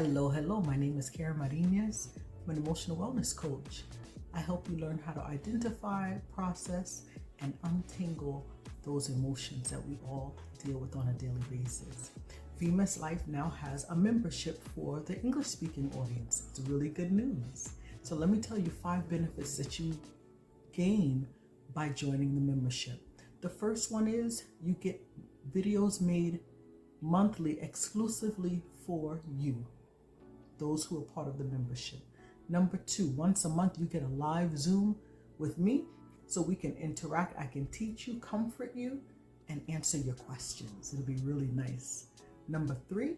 Hello. My name is Marinez. I'm an emotional wellness coach. I help you learn how to identify, process, and untangle those emotions that we all deal with on a daily basis. Vimes Life now has a membership for the English speaking audience. It's really good news. So, let me tell you 5 benefits that you gain by joining the membership. The first one is you get videos made monthly exclusively for you, those who are part of the membership. Number 2, once a month you get a live Zoom with me so we can interact. I can teach you, comfort you, and answer your questions. It'll be really nice. Number 3,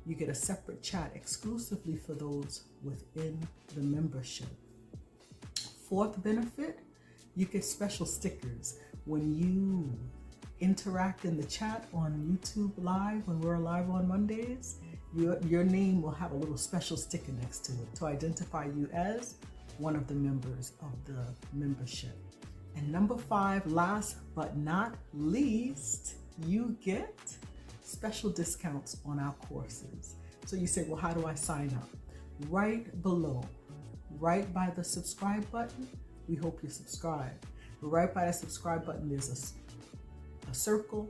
you get a separate chat exclusively for those within the membership. Fourth benefit, you get special stickers when you interact in the chat on YouTube Live. When we're live on Mondays, your name will have a little special sticker next to it to identify you as one of the members of the membership. And number 5, last but not least, you get special discounts on our courses. So you say, well, how do I sign up? Right below, right by the subscribe button, we hope you subscribe. Right by the subscribe button, there's a circle.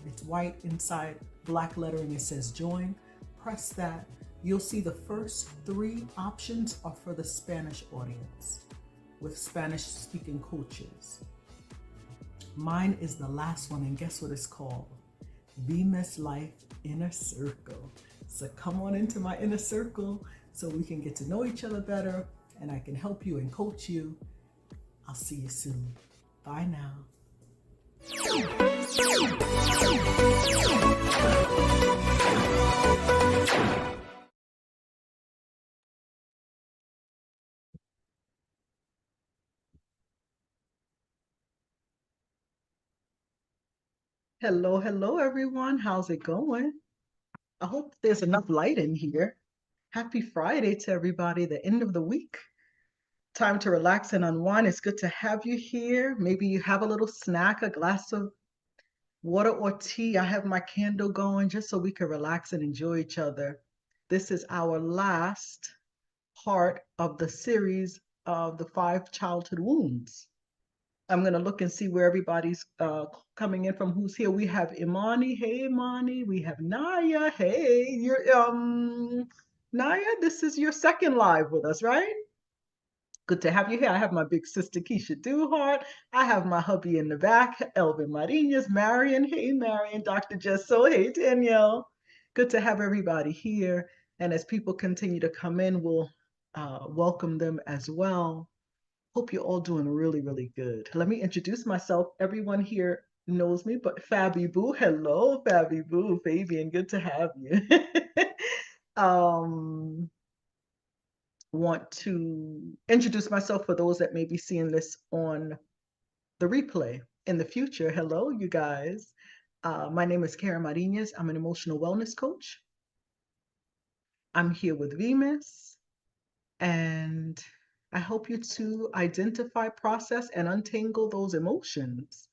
It's white inside, black lettering. It says join. Press that. You'll see the first 3 options are for the Spanish audience with Spanish speaking coaches. Mine is the last one, and guess what it's called? Vimes Life Inner Circle. So come on into my inner circle so we can get to know each other better and I can help you and coach you. I'll see you soon. Bye now. Hello, everyone. How's it going? I hope there's enough light in here. Happy Friday to everybody, the end of the week. Time to relax and unwind. It's good to have you here. Maybe you have a little snack, a glass of water or tea. I have my candle going just so we can relax and enjoy each other. This is our last part of the series of the 5 childhood wounds. I'm going to look and see where everybody's coming in from, who's here. We have Imani. Hey, Imani. We have Naya. Hey, Naya, this is your second live with us, right? Good to have you here. I have my big sister Keisha Duhart. I have my hubby in the back, Elvin Marinez, Marion. Hey, Marion. Dr. Jesso. Hey, Danielle. Good to have everybody here. And as people continue to come in, we'll welcome them as well. Hope you're all doing really, really good. Let me introduce myself. Everyone here knows me, but Fabi Boo. Hello, Fabi Boo. Fabian, good to have you. um, want to introduce myself for those that may be seeing this on the replay in the future. Hello, you guys. My name is Karen Marinez. I'm an emotional wellness coach. I'm here with Vimes, and I help you to identify, process, and untangle those emotions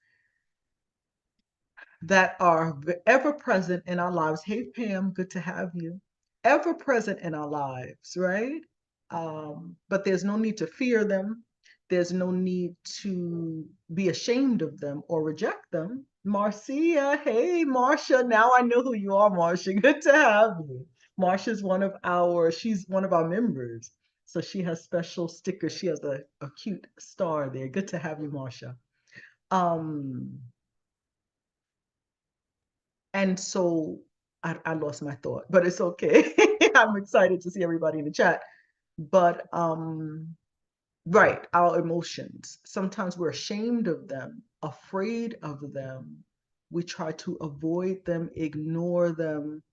that are ever present in our lives. Hey, Pam, good to have you. Ever present in our lives, right? But there's no need to fear them. There's no need to be ashamed of them or reject them. Marcia, hey, Marcia. Now I know who you are, Marcia. Good to have you. Marcia's she's one of our members. So she has special stickers. She has a cute star there. Good to have you, Marcia. Um, and so I lost my thought, but it's okay. I'm excited to see everybody in the chat. But right, our emotions. Sometimes we're ashamed of them, afraid of them. We try to avoid them, ignore them,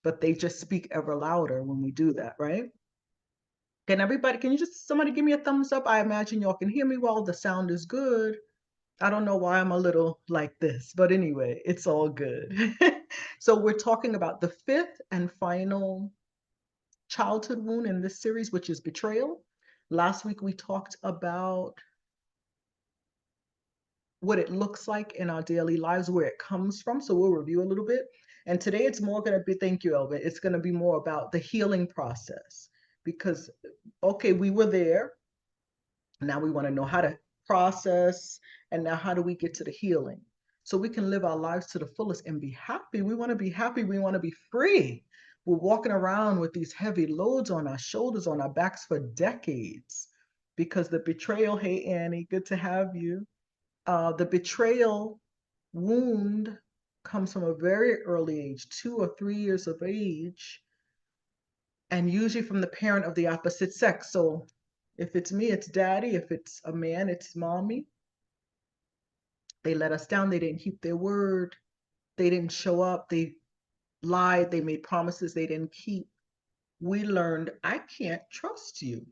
but they just speak ever louder when we do that, right? Can you just somebody give me a thumbs up? I imagine y'all can hear me well. The sound is good. I don't know why I'm a little like this, but anyway, it's all good. So we're talking about the 5th and final childhood wound in this series, which is betrayal. Last week we talked about what it looks like in our daily lives, where it comes from. So we'll review a little bit. And today it's more going to be, thank you, Elvin, it's going to be more about the healing process. Because, okay, we were there. Now we want to know how to process, and now how do we get to the healing? So we can live our lives to the fullest and be happy. We want to be happy. We want to be free. We're walking around with these heavy loads on our shoulders, on our backs for decades because the betrayal, hey, Annie, good to have you. The betrayal wound comes from a very early age, 2 or 3 years of age, and usually from the parent of the opposite sex. So if it's me, it's daddy. If it's a man, it's mommy. They let us down. They didn't keep their word. They didn't show up. They lied. They made promises they didn't keep. We learned, I can't trust you.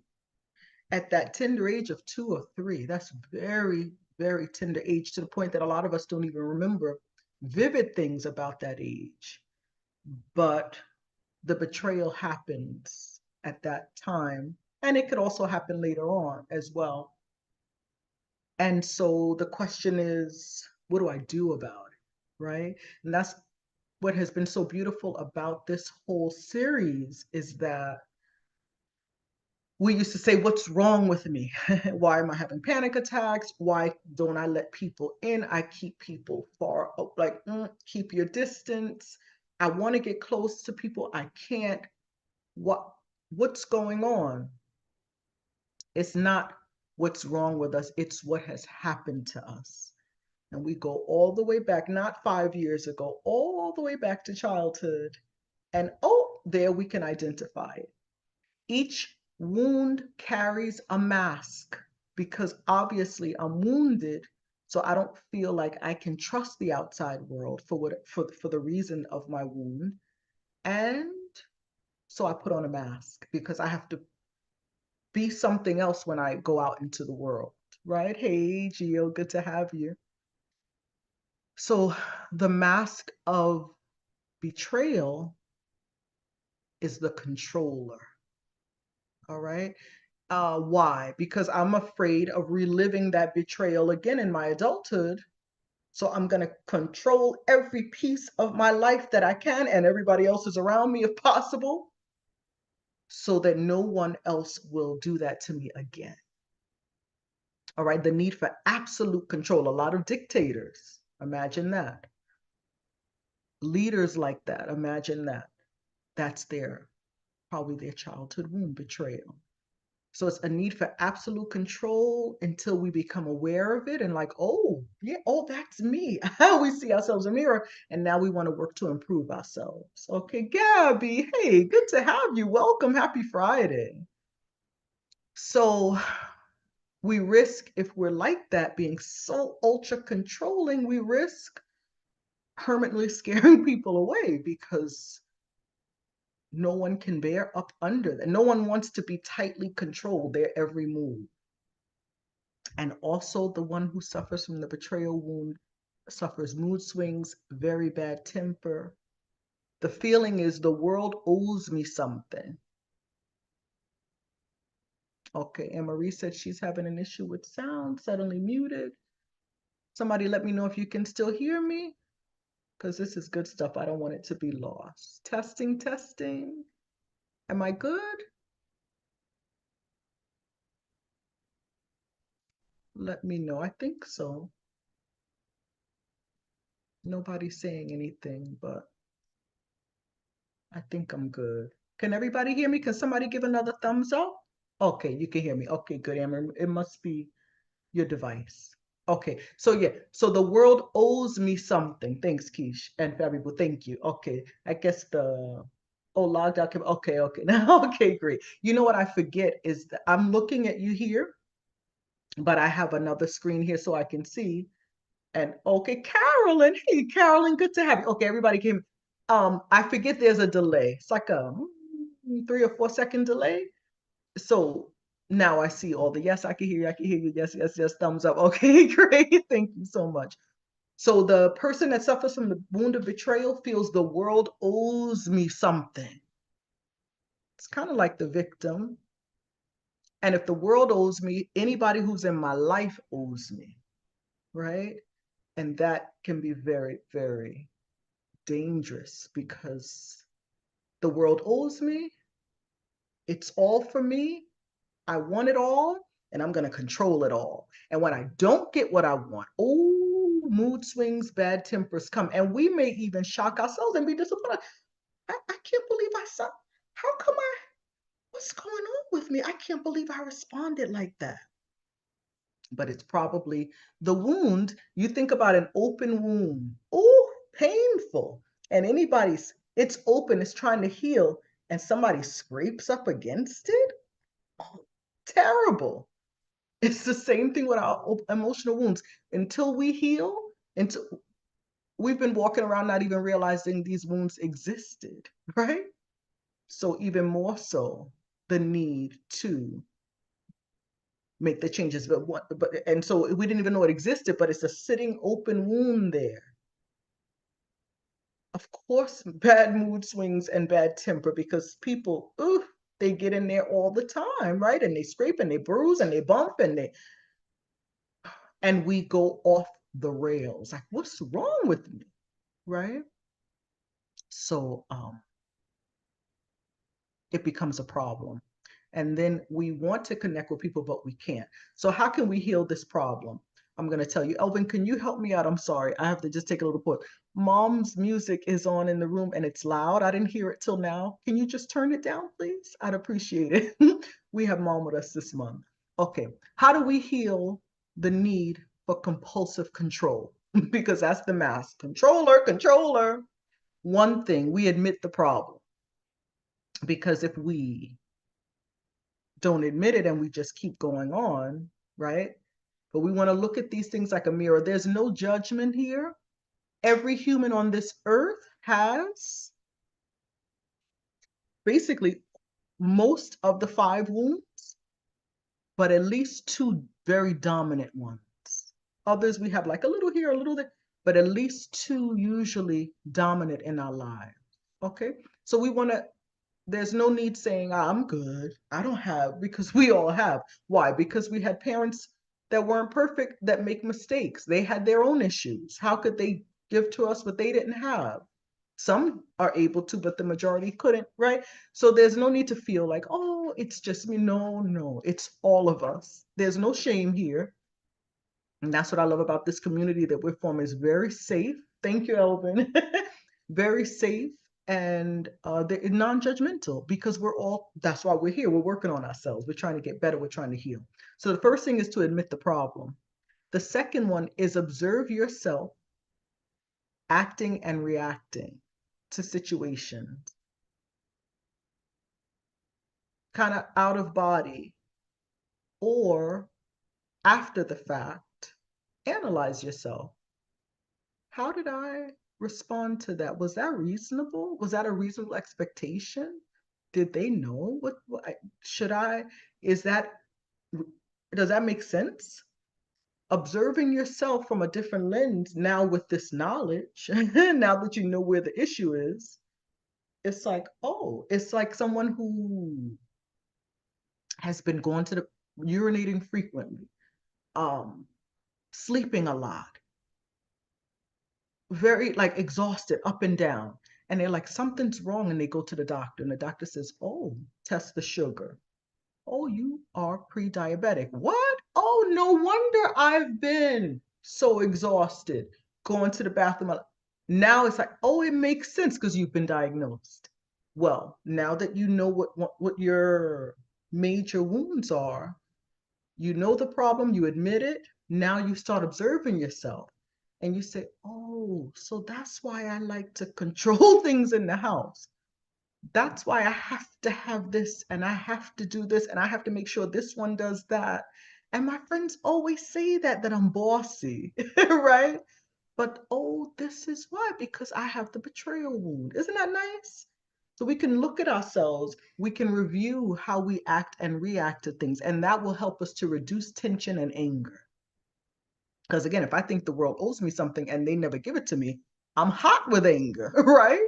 At that tender age of 2 or 3, that's very, very tender age, to the point that a lot of us don't even remember vivid things about that age. But the betrayal happens at that time, and it could also happen later on as well. And so the question is, what do I do about it? Right? And that's what has been so beautiful about this whole series, is that we used to say, what's wrong with me? Why am I having panic attacks? Why don't I let people in? I keep people far, like, keep your distance. I want to get close to people. I can't. What's going on? It's not what's wrong with us. It's what has happened to us. And we go all the way back, not 5 years ago, all the way back to childhood. And there we can identify it. Each wound carries a mask, because obviously I'm wounded, so I don't feel like I can trust the outside world for the reason of my wound. And so I put on a mask because I have to be something else when I go out into the world, right? Hey, Gio, good to have you. So the mask of betrayal is the controller, all right? Why? Because I'm afraid of reliving that betrayal again in my adulthood. So I'm going to control every piece of my life that I can, and everybody else is around me if possible, so that no one else will do that to me again. All right, the need for absolute control. A lot of dictators, imagine that. Leaders like that, imagine that. That's probably their childhood wound, betrayal. So it's a need for absolute control until we become aware of it and like, oh, yeah, oh, that's me. We see ourselves in the mirror, and now we want to work to improve ourselves. Okay, Gabby, hey, good to have you. Welcome. Happy Friday. So we risk, if we're like that, being so ultra controlling, we risk permanently scaring people away, because no one can bear up under that. No one wants to be tightly controlled, their every move. And also, the one who suffers from the betrayal wound suffers mood swings, very bad temper. The feeling is the world owes me something. Okay, and Marie said she's having an issue with sound, suddenly muted. Somebody let me know if you can still hear me, because this is good stuff. I don't want it to be lost. Testing, testing. Am I good? Let me know. I think so. Nobody's saying anything, but I think I'm good. Can everybody hear me? Can somebody give another thumbs up? Okay, you can hear me. Okay, good, Amber. It must be your device. Okay, so yeah, so the world owes me something. Thanks, Keish and Fabio. Thank you. Okay, I guess logged out. Okay, okay. Now, okay, great. You know what I forget is that I'm looking at you here, but I have another screen here so I can see. And okay, Carolyn. Hey, Carolyn, good to have you. Okay, everybody came. I forget there's a delay. It's like a 3 or 4 second delay. So now I see all the yes, I can hear you, I can hear you. Yes, yes, yes, thumbs up. Okay, great. Thank you so much. So the person that suffers from the wound of betrayal feels the world owes me something. It's kind of like the victim. And if the world owes me, anybody who's in my life owes me, right? And that can be very, very dangerous because the world owes me. It's all for me. I want it all, and I'm going to control it all. And when I don't get what I want, oh, mood swings, bad tempers come. And we may even shock ourselves and be disappointed. I can't believe I saw. How come what's going on with me? I can't believe I responded like that. But it's probably the wound. You think about an open wound. Oh, painful. And it's open, it's trying to heal, and somebody scrapes up against it. Oh, terrible. It's the same thing with our emotional wounds. Until we heal, until we've been walking around not even realizing these wounds existed, right? So even more so, the need to make the changes. And so we didn't even know it existed, but it's a sitting open wound there. Of course, bad mood swings and bad temper, because people, they get in there all the time, right? And they scrape and they bruise and they bump and we go off the rails. Like, what's wrong with me, right? So it becomes a problem. And then we want to connect with people, but we can't. So how can we heal this problem? I'm going to tell you. Elvin, can you help me out? I'm sorry. I have to just take a little pause. Mom's music is on in the room and it's loud. I didn't hear it till now. Can you just turn it down, please? I'd appreciate it. We have mom with us this month. Okay. How do we heal the need for compulsive control? Because that's the mask. Controller. One thing, we admit the problem. Because if we don't admit it and we just keep going on, right? But we want to look at these things like a mirror. There's no judgment here. Every human on this earth has basically most of the 5 wounds, but at least 2 very dominant ones. Others we have like a little here, a little there, but at least 2 usually dominant in our lives. Okay, so we want to, there's no need saying, I'm good, I don't have, because we all have. Why? Because we had parents that weren't perfect, that make mistakes. They had their own issues. How could they give to us what they didn't have? Some are able to, but the majority couldn't, right? So there's no need to feel like, oh, it's just me. No, it's all of us. There's no shame here. And that's what I love about this community that we're forming. Is very safe. Thank you, Elvin. Very safe and they're non-judgmental, because that's why we're here. We're working on ourselves. We're trying to get better. We're trying to heal. So the first thing is to admit the problem. The second one is observe yourself acting and reacting to situations, kind of out of body or after the fact. Analyze yourself. How did I respond to that? Was that reasonable? Was that a reasonable expectation? Did they know what should I, is that, does that make sense? Observing yourself from a different lens now with this knowledge, now that you know where the issue is, it's like, oh, it's like someone who has been going to the urinating frequently, sleeping a lot, very like exhausted up and down. And they're like, something's wrong. And they go to the doctor and the doctor says, oh, test the sugar. Oh, you are pre-diabetic. What? Oh, no wonder I've been so exhausted going to the bathroom. Now it's like, oh, it makes sense because you've been diagnosed. Well, now that you know what your major wounds are, you know the problem, you admit it. Now you start observing yourself and you say, oh, so that's why I like to control things in the house. That's why I have to have this and I have to do this and I have to make sure this one does that. And my friends always say that I'm bossy, right? But oh, this is why, because I have the betrayal wound. Isn't that nice? So we can look at ourselves, we can review how we act and react to things, and that will help us to reduce tension and anger. Because again, if I think the world owes me something and they never give it to me, I'm hot with anger, right?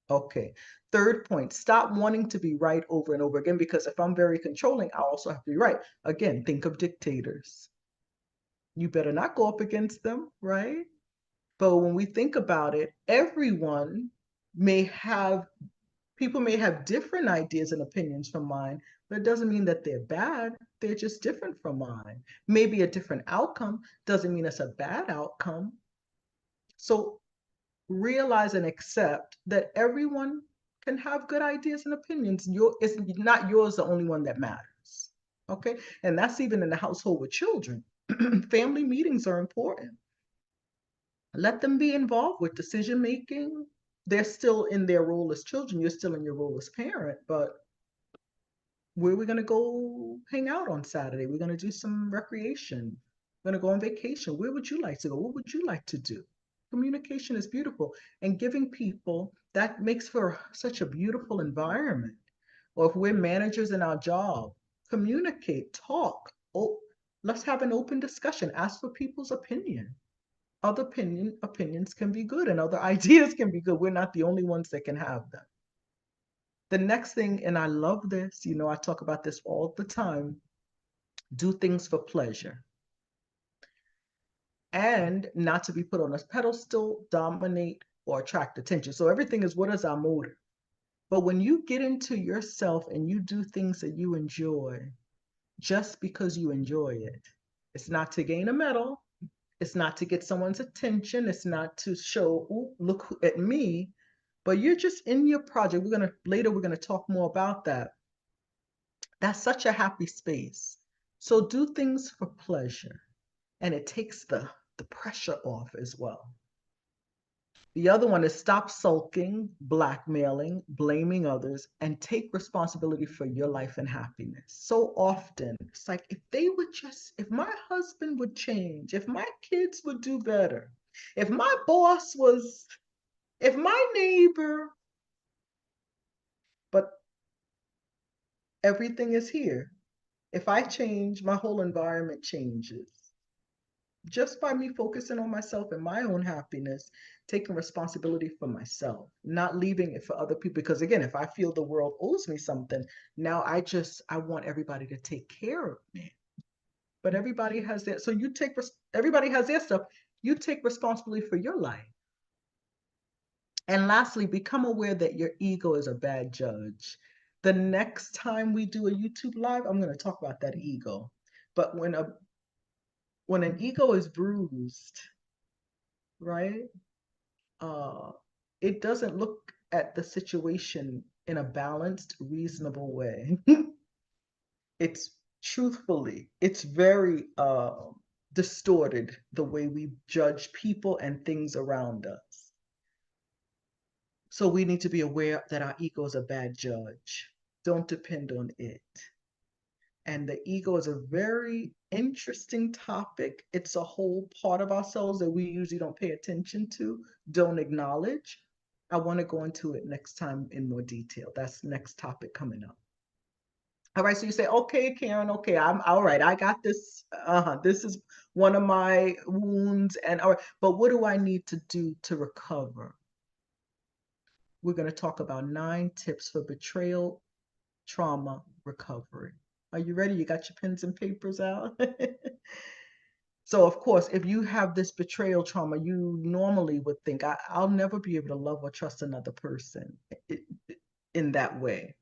Okay. Third point, stop wanting to be right over and over again, because if I'm very controlling, I also have to be right. Again, think of dictators. You better not go up against them, right? But when we think about it, may have, people may have different ideas and opinions from mine, but it doesn't mean that they're bad. They're just different from mine. Maybe a different outcome doesn't mean it's a bad outcome. So realize and accept that everyone can have good ideas and opinions. It's not yours the only one that matters. Okay. And that's even in the household with children. Family meetings are important. Let them be involved with decision making. They're still in their role as children. You're still in your role as parent, but where are we going to go hang out on Saturday? We're going to do some recreation. We're going to go on vacation. Where would you like to go? What would you like to do? Communication is beautiful, and giving people that makes for such a beautiful environment. Or if we're managers in our job, communicate, talk. Oh, let's have an open discussion. Ask for people's opinion. Other opinions can be good, and other ideas can be good. We're not the only ones that can have them. The next thing, and I love this, I talk about this all the time, do things for pleasure and not to be put on a pedestal, dominate, or attract attention. So everything is, what is our motive? But when you get into yourself and you do things that you enjoy just because you enjoy it, it's not to gain a medal, it's not to get someone's attention, it's not to show, oh, look at me, but you're just in your project. Later we're gonna talk more about that. That's such a happy space. So do things for pleasure, and it takes the pressure off as well. The other one is stop sulking, blackmailing, blaming others, and take responsibility for your life and happiness. So often, it's like, if my husband would change, if my kids would do better, if my boss was, if my neighbor, but everything is here. If I change, my whole environment changes. Just by me focusing on myself and my own happiness, taking responsibility for myself, not leaving it for other people. Because again, if I feel the world owes me something, now I want everybody to take care of me. But everybody has their, so everybody has their stuff. You take responsibility for your life. And lastly, become aware that your ego is a bad judge. The next time we do a YouTube live, I'm going to talk about that ego. But when an ego is bruised, right? Uh, it doesn't look at the situation in a balanced, reasonable way. It's it's very distorted the way we judge people and things around us. So we need to be aware that our ego is a bad judge. Don't depend on it. And the ego is a very interesting topic. It's a whole part of ourselves that we usually don't pay attention to, don't acknowledge. I want to go into it next time in more detail. That's the next topic coming up. All right, so you say, okay, Karen, okay, I'm all right. I got this. This is one of my wounds, and all right, but what do I need to do to recover? We're going to talk about 9 tips for betrayal trauma recovery. Are you ready? You got your pens and papers out? So, of course, if you have this betrayal trauma, you normally would think, I'll never be able to love or trust another person in that way.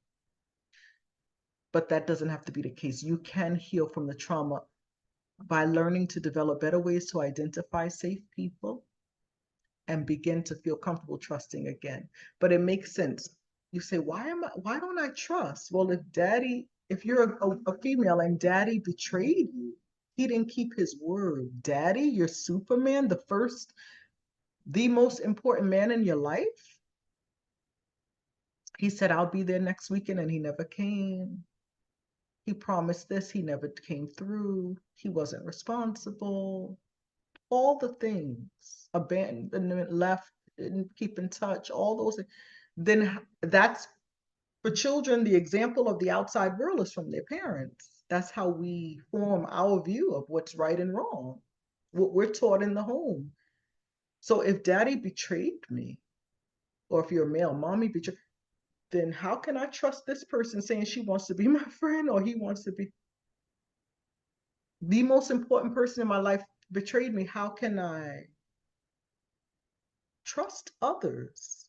But that doesn't have to be the case. You can heal from the trauma by learning to develop better ways to identify safe people and begin to feel comfortable trusting again. But it makes sense. You say, why don't I trust? Well, if you're a female and daddy betrayed you, he didn't keep his word. Daddy, your Superman, the most important man in your life. He said, I'll be there next weekend, and he never came. He promised this, he never came through. He wasn't responsible. All the things, abandonment, left, didn't keep in touch, all those things. Then that's, for children, the example of the outside world is from their parents. That's how we form our view of what's right and wrong, what we're taught in the home. So if daddy betrayed me, or if you're a male, mommy betrayed, then how can I trust this person saying she wants to be my friend or he wants to be the most important person in my life betrayed me? How can I trust others,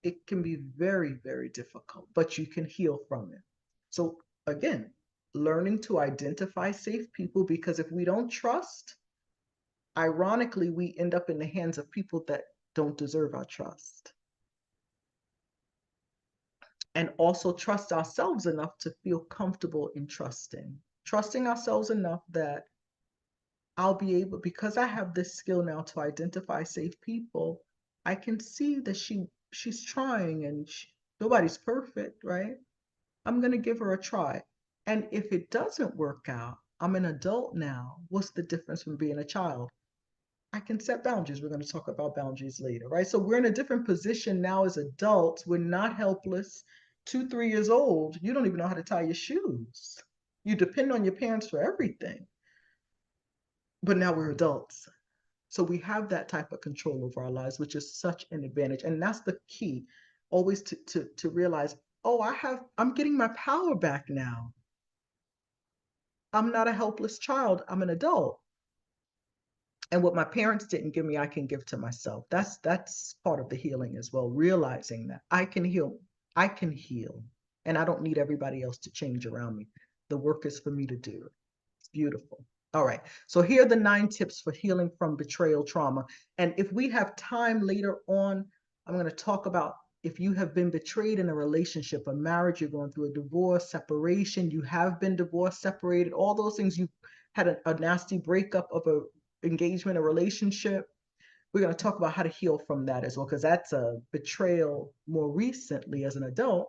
it can be very, very difficult, but you can heal from it. So, again, learning to identify safe people, because if we don't trust, ironically, we end up in the hands of people that don't deserve our trust. And also trust ourselves enough to feel comfortable in trusting ourselves enough that I'll be able, because I have this skill now to identify safe people, I can see that she's trying, and nobody's perfect, right? I'm going to give her a try. And if it doesn't work out, I'm an adult now. What's the difference from being a child? I can set boundaries. We're going to talk about boundaries later, right? So we're in a different position now as adults. We're not helpless. 2, 3 years old, you don't even know how to tie your shoes. You depend on your parents for everything. But now we're adults. So we have that type of control over our lives, which is such an advantage. And that's the key, always to realize, oh, I'm getting my power back now. I'm not a helpless child. I'm an adult. And what my parents didn't give me, I can give to myself. That's part of the healing as well, realizing that I can heal. I can heal. And I don't need everybody else to change around me. The work is for me to do. It's beautiful. All right. So here are the 9 tips for healing from betrayal trauma. And if we have time later on, I'm going to talk about if you have been betrayed in a relationship, a marriage, you're going through a divorce, separation, you have been divorced, separated, all those things, you had a nasty breakup of a engagement, a relationship. We're going to talk about how to heal from that as well, because that's a betrayal more recently as an adult.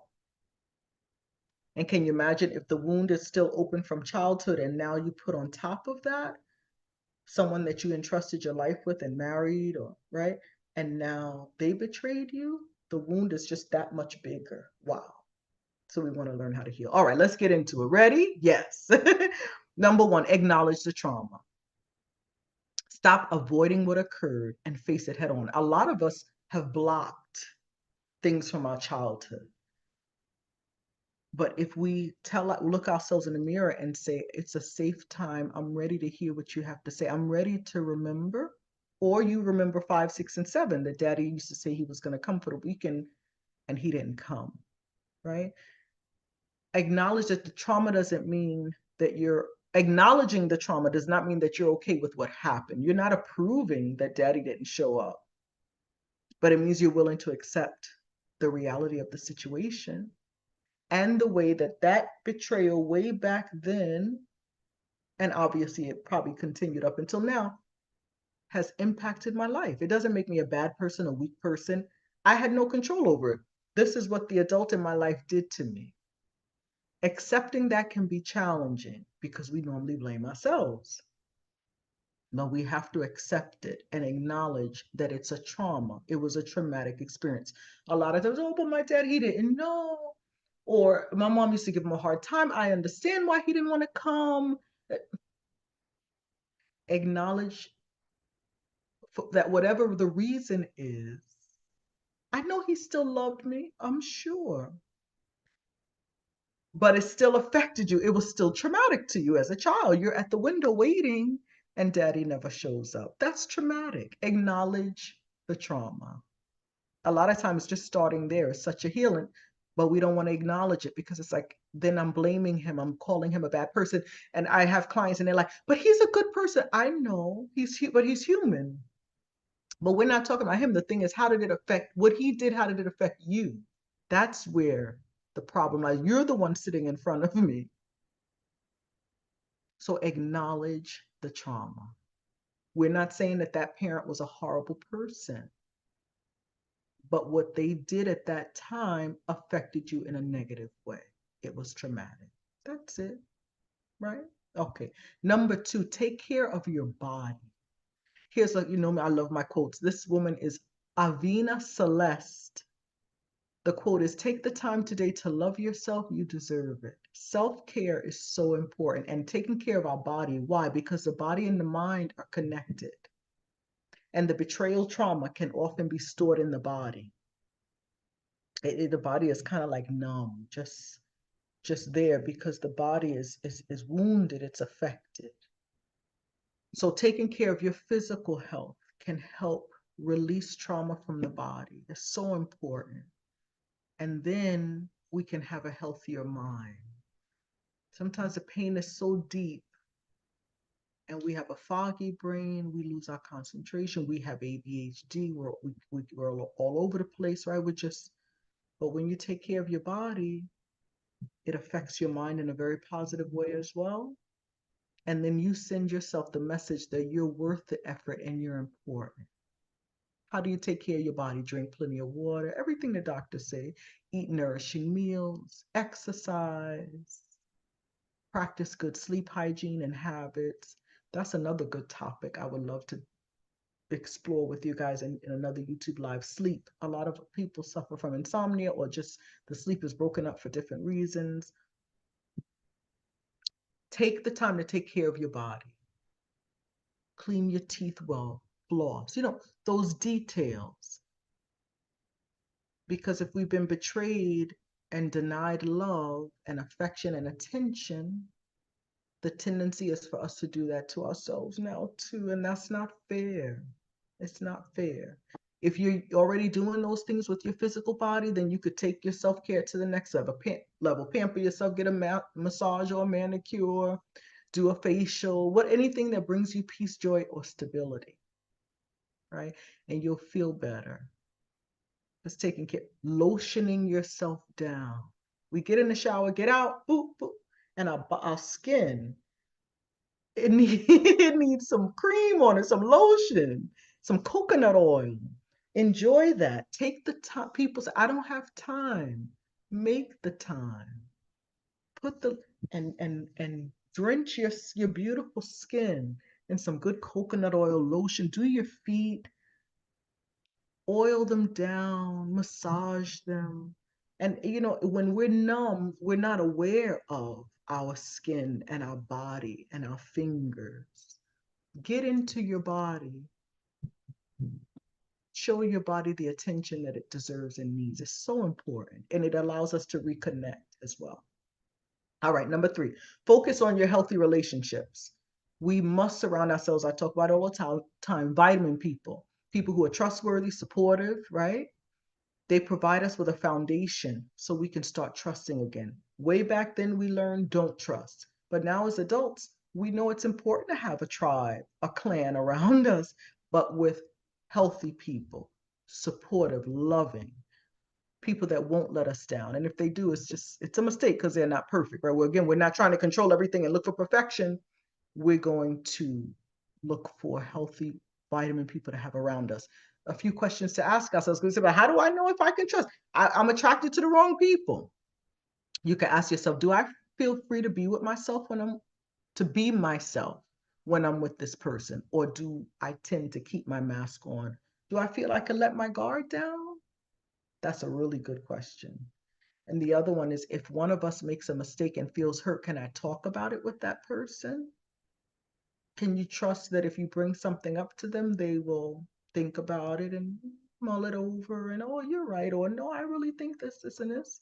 And can you imagine if the wound is still open from childhood and now you put on top of that someone that you entrusted your life with and married, or right? And now they betrayed you, the wound is just that much bigger. Wow. So we want to learn how to heal. All right, let's get into it. Ready? Yes. Number 1, acknowledge the trauma. Stop avoiding what occurred and face it head on. A lot of us have blocked things from our childhood. But if we look ourselves in the mirror and say, it's a safe time, I'm ready to hear what you have to say, I'm ready to remember. Or you remember 5, 6, and 7 that daddy used to say he was going to come for the weekend and he didn't come, right? Acknowledge that the trauma doesn't mean that you're acknowledging the trauma does not mean that you're okay with what happened. You're not approving that daddy didn't show up, but it means you're willing to accept the reality of the situation and the way that that betrayal way back then, and obviously it probably continued up until now, has impacted my life. It doesn't make me a bad person, a weak person. I had no control over it. This is what the adult in my life did to me. Accepting that can be challenging because we normally blame ourselves. No, we have to accept it and acknowledge that it's a trauma. It was a traumatic experience. A lot of times, oh, but my dad, he didn't know. Or my mom used to give him a hard time. I understand why he didn't want to come. Acknowledge that whatever the reason is, I know he still loved me, I'm sure. But it still affected you. It was still traumatic to you as a child. You're at the window waiting and daddy never shows up. That's traumatic. Acknowledge the trauma. A lot of times just starting there is such a healing, but we don't want to acknowledge it because it's like, then I'm blaming him. I'm calling him a bad person. And I have clients and they're like, but he's a good person. I know but he's human. But we're not talking about him. The thing is, how did it affect what he did? How did it affect you? That's where the problem lies. You're the one sitting in front of me. So acknowledge the trauma. We're not saying that that parent was a horrible person, but what they did at that time affected you in a negative way. It was traumatic. That's it, right? Okay. Number 2, take care of your body. Here's a, I love my quotes. This woman is Avina Celeste. The quote is, take the time today to love yourself. You deserve it. Self-care is so important, and taking care of our body. Why? Because the body and the mind are connected. And the betrayal trauma can often be stored in the body. The body is kind of like numb, just there because the body is wounded, it's affected. So taking care of your physical health can help release trauma from the body. It's so important. And then we can have a healthier mind. Sometimes the pain is so deep and we have a foggy brain, we lose our concentration, we have ADHD, we're all over the place, right? But when you take care of your body, it affects your mind in a very positive way as well. And then you send yourself the message that you're worth the effort and you're important. How do you take care of your body? Drink plenty of water, everything the doctors say, eat nourishing meals, exercise, practice good sleep hygiene and habits. That's another good topic I would love to explore with you guys in another YouTube live. Sleep. A lot of people suffer from insomnia or just the sleep is broken up for different reasons. Take the time to take care of your body. Clean your teeth well, floss, those details. Because if we've been betrayed and denied love and affection and attention, the tendency is for us to do that to ourselves now too. And that's not fair. It's not fair. If you're already doing those things with your physical body, then you could take your self-care to the next level. Pamper yourself, get a massage or a manicure, do a facial, anything that brings you peace, joy, or stability, right? And you'll feel better. It's taking care, lotioning yourself down. We get in the shower, get out, boop, boop, and our skin, it needs some cream on it, some lotion, some coconut oil. Enjoy that. Take the time. People say, I don't have time. Make the time. Put the and drench your beautiful skin in some good coconut oil lotion. Do your feet, oil them down, massage them. And when we're numb, we're not aware of our skin and our body and our fingers. Get into your body. Show your body the attention that it deserves and needs. It's so important. And it allows us to reconnect as well. All right, number 3, focus on your healthy relationships. We must surround ourselves, I talk about it all the time, vitamin people who are trustworthy, supportive, right? They provide us with a foundation so we can start trusting again. Way back then, we learned don't trust. But now as adults, we know it's important to have a tribe, a clan around us, but with healthy people, supportive, loving, people that won't let us down. And if they do, it's a mistake because they're not perfect, right? Well, again, we're not trying to control everything and look for perfection. We're going to look for healthy vitamin people to have around us. A few questions to ask ourselves. How do I know if I can trust? I'm attracted to the wrong people. You can ask yourself, do I feel free to be with myself when I'm with this person? Or do I tend to keep my mask on? Do I feel I can let my guard down? That's a really good question. And the other one is, if one of us makes a mistake and feels hurt, can I talk about it with that person? Can you trust that if you bring something up to them, they will think about it and mull it over and, oh, you're right, or no, I really think this, and this.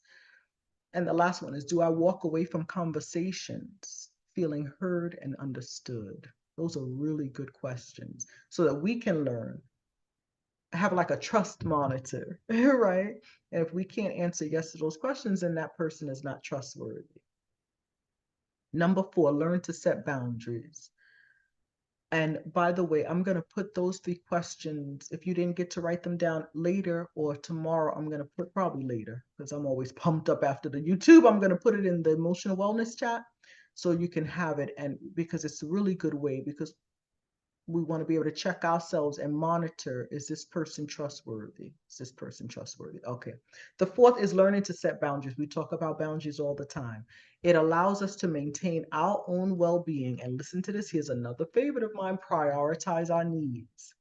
And the last one is, do I walk away from conversations feeling heard and understood? Those are really good questions so that we can learn, have like a trust monitor, right? And if we can't answer yes to those questions, then that person is not trustworthy. Number 4, learn to set boundaries. And by the way, I'm going to put those 3 questions, if you didn't get to write them down later or tomorrow, I'm going to put probably later because I'm always pumped up after the YouTube. I'm going to put it in the emotional wellness chat so you can have it. And because it's a really good way, because we want to be able to check ourselves and monitor, is this person trustworthy? Is this person trustworthy? Okay. The 4th is learning to set boundaries. We talk about boundaries all the time. It allows us to maintain our own well-being. And listen to this. Here's another favorite of mine: prioritize our needs.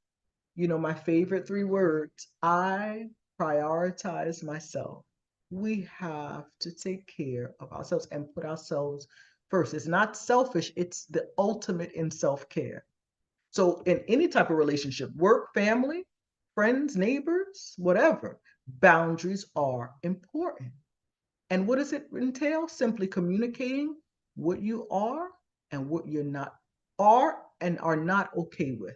My favorite 3 words: I prioritize myself. We have to take care of ourselves and put ourselves first. It's not selfish. It's the ultimate in self-care. So in any type of relationship, work, family, friends, neighbors, whatever, boundaries are important. And what does it entail? Simply communicating what you are and what you're not, are and are not okay with.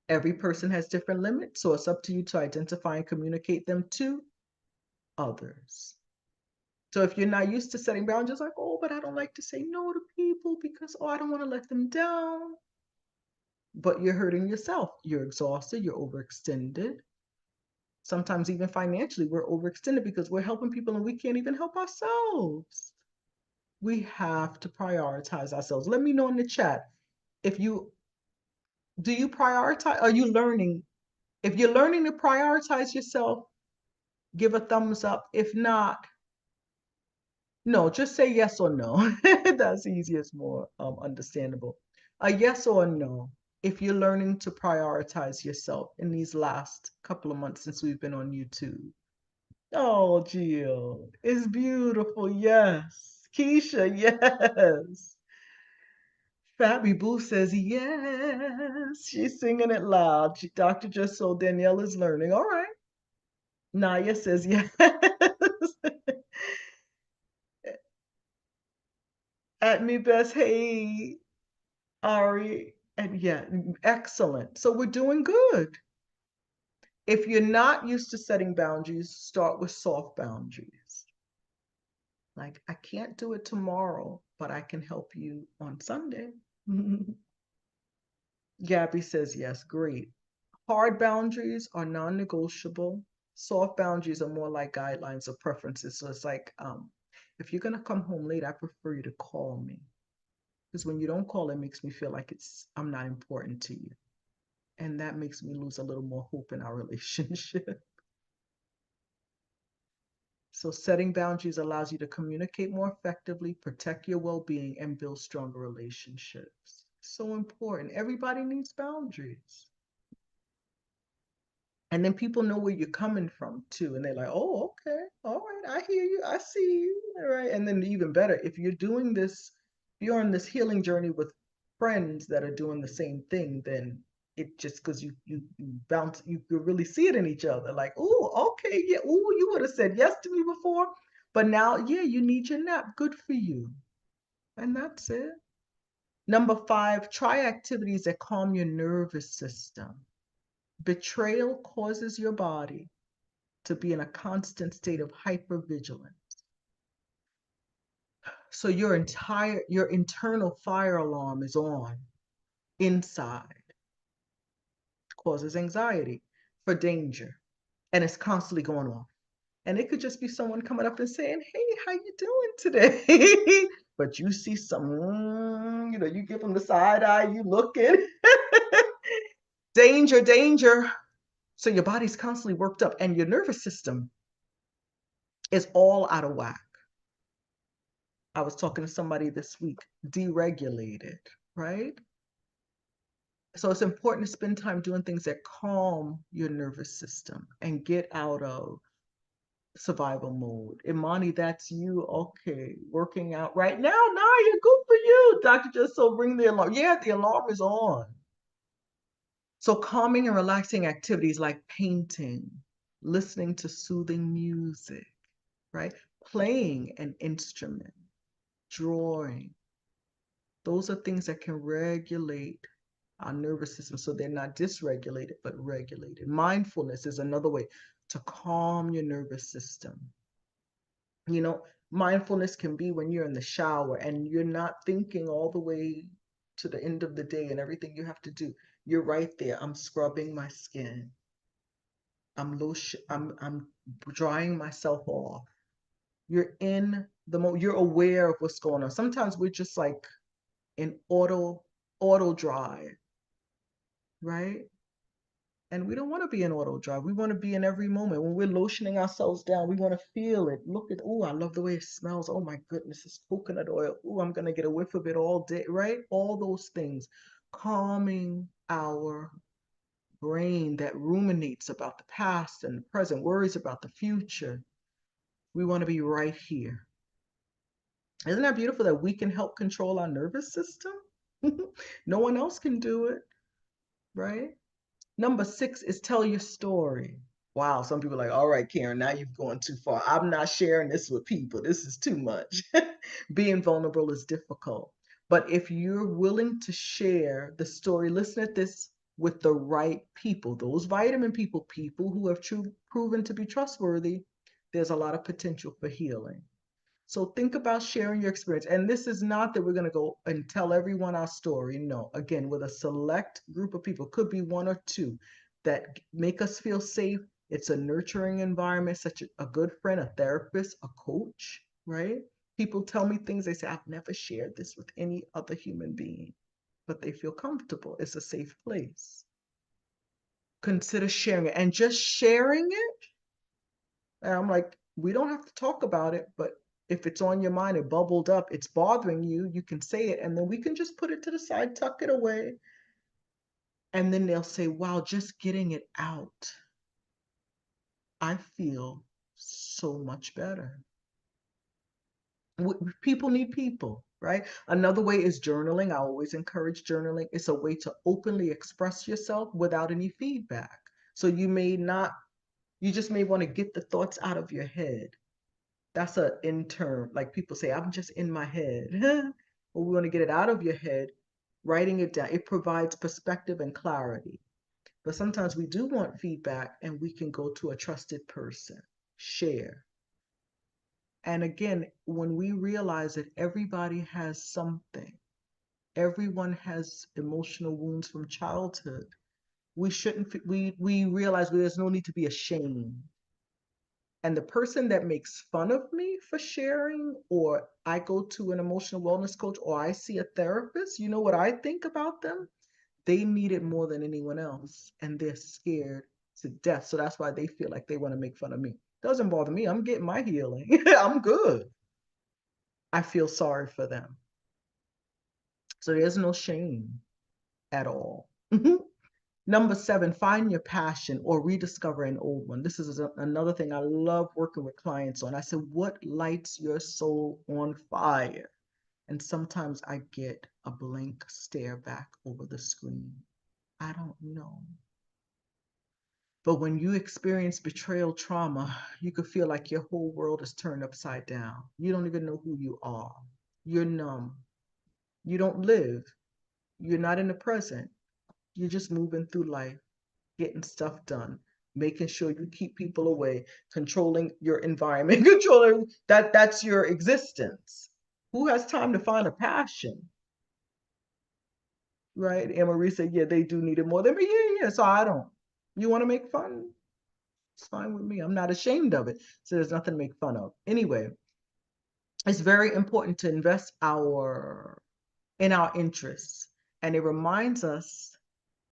Every person has different limits, so it's up to you to identify and communicate them to others. So if you're not used to setting boundaries, like, oh, but I don't like to say no to people because, oh, I don't want to let them down. But you're hurting yourself. You're exhausted, you're overextended. Sometimes even financially, we're overextended because we're helping people and we can't even help ourselves. We have to prioritize ourselves. Let me know in the chat if you do you prioritize, are you learning? If you're learning to prioritize yourself, give a thumbs up. If not, no, just say yes or no. That's easier, it's more understandable. A yes or a no. If you're learning to prioritize yourself in these last couple of months since we've been on YouTube. Oh, Jill, it's beautiful. Yes. Keisha, yes. Fabi Boo says yes. She's singing it loud. Dr. Just So Danielle is learning. All right. Naya says yes. At me best, hey, Ari. And yeah, excellent. So we're doing good. If you're not used to setting boundaries, start with soft boundaries. Like, I can't do it tomorrow, but I can help you on Sunday. Gabby says yes, great. Hard boundaries are non-negotiable. Soft boundaries are more like guidelines or preferences. So it's like, if you're gonna come home late, I prefer you to call me. Because when you don't call, it makes me feel like I'm not important to you. And that makes me lose a little more hope in our relationship. So setting boundaries allows you to communicate more effectively, protect your well-being, and build stronger relationships. So important. Everybody needs boundaries. And then people know where you're coming from too. And they're like, oh, okay, all right, I hear you, I see you. All right. And then even better, if you're doing this, if you're on this healing journey with friends that are doing the same thing, then it just because you bounce, you could really see it in each other. Like, oh, okay, yeah, oh, you would have said yes to me before, but now, yeah, you need your nap. Good for you. And that's it. Number 5, try activities that calm your nervous system. Betrayal causes your body to be in a constant state of hypervigilance. So your internal fire alarm is on inside, causes anxiety for danger, and it's constantly going off. And it could just be someone coming up and saying, hey, how you doing today? But you see some, you give them the side eye, you looking. Danger, danger. So your body's constantly worked up and your nervous system is all out of whack. I was talking to somebody this week, deregulated, right? So it's important to spend time doing things that calm your nervous system and get out of survival mode. Imani, that's you. Okay, working out right now. Naya, good for you. Dr. Just So ring the alarm. Yeah, the alarm is on. So calming and relaxing activities like painting, listening to soothing music, right? Playing an instrument, drawing. Those are things that can regulate our nervous system so they're not dysregulated, but regulated. Mindfulness is another way to calm your nervous system. Mindfulness can be when you're in the shower and you're not thinking all the way to the end of the day and everything you have to do. You're right there. I'm scrubbing my skin. I'm drying myself off. You're in the moment. You're aware of what's going on. Sometimes we're just like in auto drive, right? And we don't want to be in auto drive. We want to be in every moment. When we're lotioning ourselves down, we want to feel it. Look at, oh, I love the way it smells. Oh my goodness, it's coconut oil. Oh, I'm going to get a whiff of it all day, right? All those things. Calming our brain that ruminates about the past and the present, worries about the future. We want to be right here. Isn't that beautiful that we can help control our nervous system? No one else can do it, right? Number 6 is tell your story. Wow, some people are like, all right, Karen, now you've gone too far. I'm not sharing this with people. This is too much. Being vulnerable is difficult. But if you're willing to share the story, listen at this. with the right people, those vitamin people, people who have proven to be trustworthy, there's a lot of potential for healing. So think about sharing your experience. And this is not that we're going to go and tell everyone our story. No, again, with a select group of people, could be one or two that make us feel safe. It's a nurturing environment, such a good friend, a therapist, a coach, right? People tell me things, they say, I've never shared this with any other human being, but they feel comfortable. It's a safe place. Consider sharing it, and just sharing it. And I'm like, we don't have to talk about it, but if it's on your mind, it bubbled up, it's bothering you, you can say it, and then we can just put it to the side, tuck it away. And then they'll say, wow, just getting it out, I feel so much better. People need people, right? Another way is journaling. I always encourage journaling. It's a way to openly express yourself without any feedback. So you just may want to get the thoughts out of your head. That's an intern. Like people say, I'm just in my head. Well, we want to get it out of your head, writing it down. It provides perspective and clarity. But sometimes we do want feedback, and we can go to a trusted person, share. And again, when we realize that everybody has something, everyone has emotional wounds from childhood, we shouldn't, we realize there's no need to be ashamed. And the person that makes fun of me for sharing, or I go to an emotional wellness coach, or I see a therapist, you know what I think about them? They need it more than anyone else, and they're scared to death. So that's why they feel like they want to make fun of me. Doesn't bother me. I'm getting my healing. I'm good. I feel sorry for them. So there's no shame at all. Number 7, find your passion or rediscover an old one. This is another thing I love working with clients on. I said, what lights your soul on fire? And sometimes I get a blank stare back over the screen. I don't know. But when you experience betrayal trauma, you could feel like your whole world is turned upside down. You don't even know who you are. You're numb. You don't live. You're not in the present. You're just moving through life, getting stuff done, making sure you keep people away, controlling your environment, controlling that's your existence. Who has time to find a passion? Right? And Marie said, yeah, they do need it more than me. Yeah. So I don't. You want to make fun? It's fine with me. I'm not ashamed of it. So there's nothing to make fun of. Anyway, it's very important to invest in our interests. And it reminds us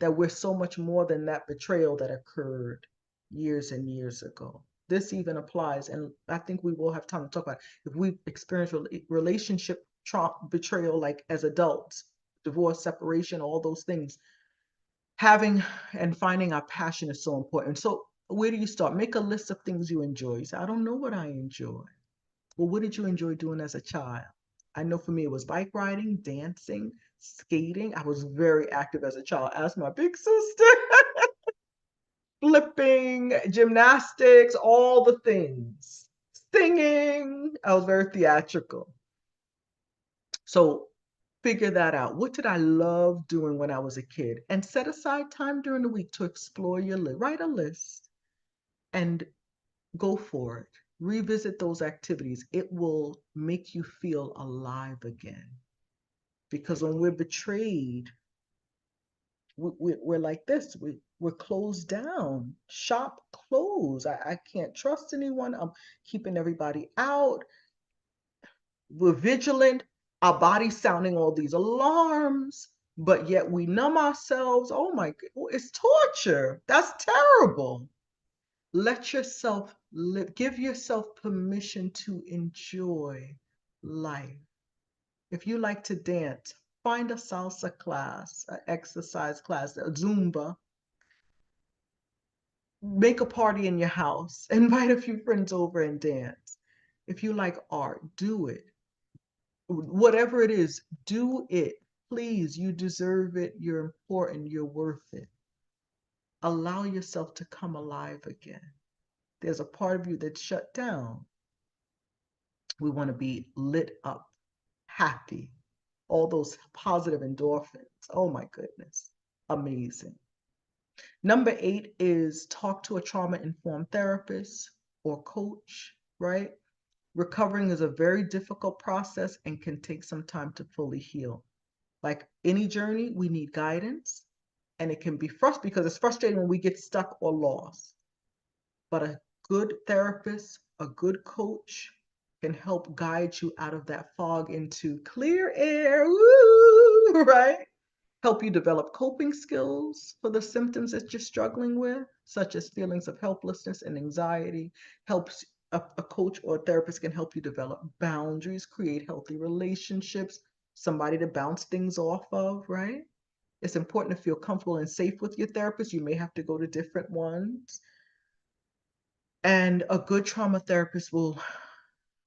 that we're so much more than that betrayal that occurred years and years ago. This even applies, and I think we will have time to talk about it. If we've experienced relationship betrayal, like as adults, divorce, separation, all those things, having and finding our passion is so important. So where do you start? Make a list of things you enjoy. You say, I don't know what I enjoy. Well, what did you enjoy doing as a child? I know for me it was bike riding, dancing, skating. I was very active as a child. Ask my big sister. Flipping, gymnastics, all the things. Singing. I was very theatrical. So figure that out. What did I love doing when I was a kid? And set aside time during the week to explore your list. Write a list and go for it. Revisit those activities. It will make you feel alive again. Because when we're betrayed, we're like this. We're closed down. Shop closed. I can't trust anyone. I'm keeping everybody out. We're vigilant. Our body's sounding all these alarms, but yet we numb ourselves. Oh my God, it's torture. That's terrible. Let yourself live. Give yourself permission to enjoy life. If you like to dance, find a salsa class, an exercise class, a Zumba. Make a party in your house. Invite a few friends over and dance. If you like art, do it. Whatever it is, do it. Please, you deserve it. You're important. You're worth it. Allow yourself to come alive again. There's a part of you that's shut down. We want to be lit up, happy, all those positive endorphins. Oh my goodness. Amazing. Number 8 is talk to a trauma-informed therapist or coach, right? Recovering is a very difficult process and can take some time to fully heal. Like any journey, we need guidance, and it can be frustrating because it's frustrating when we get stuck or lost. But a good therapist, a good coach can help guide you out of that fog into clear air, woo, right? Help you develop coping skills for the symptoms that you're struggling with, such as feelings of helplessness and anxiety. Helps a coach or a therapist can help you develop boundaries, create healthy relationships, somebody to bounce things off of, right? It's important to feel comfortable and safe with your therapist. You may have to go to different ones. And a good trauma therapist will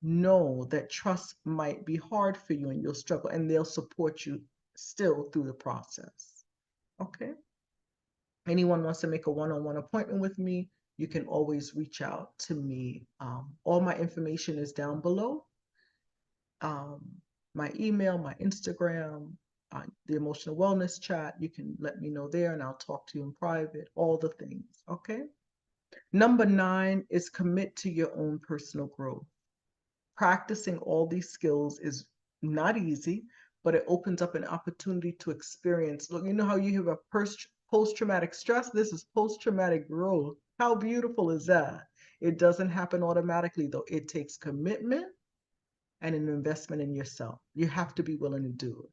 know that trust might be hard for you and you'll struggle, and they'll support you still through the process. Okay. Anyone wants to make a one-on-one appointment with me, you can always reach out to me. All my information is down below. Um, my email, my Instagram, the emotional wellness chat. You can let me know there and I'll talk to you in private, all the things. Okay. Number 9 is commit to your own personal growth. Practicing all these skills is not easy, but it opens up an opportunity to experience. Look, you know how you have a post-traumatic stress? This is post-traumatic growth. How beautiful is that? It doesn't happen automatically, though. It takes commitment and an investment in yourself. You have to be willing to do it.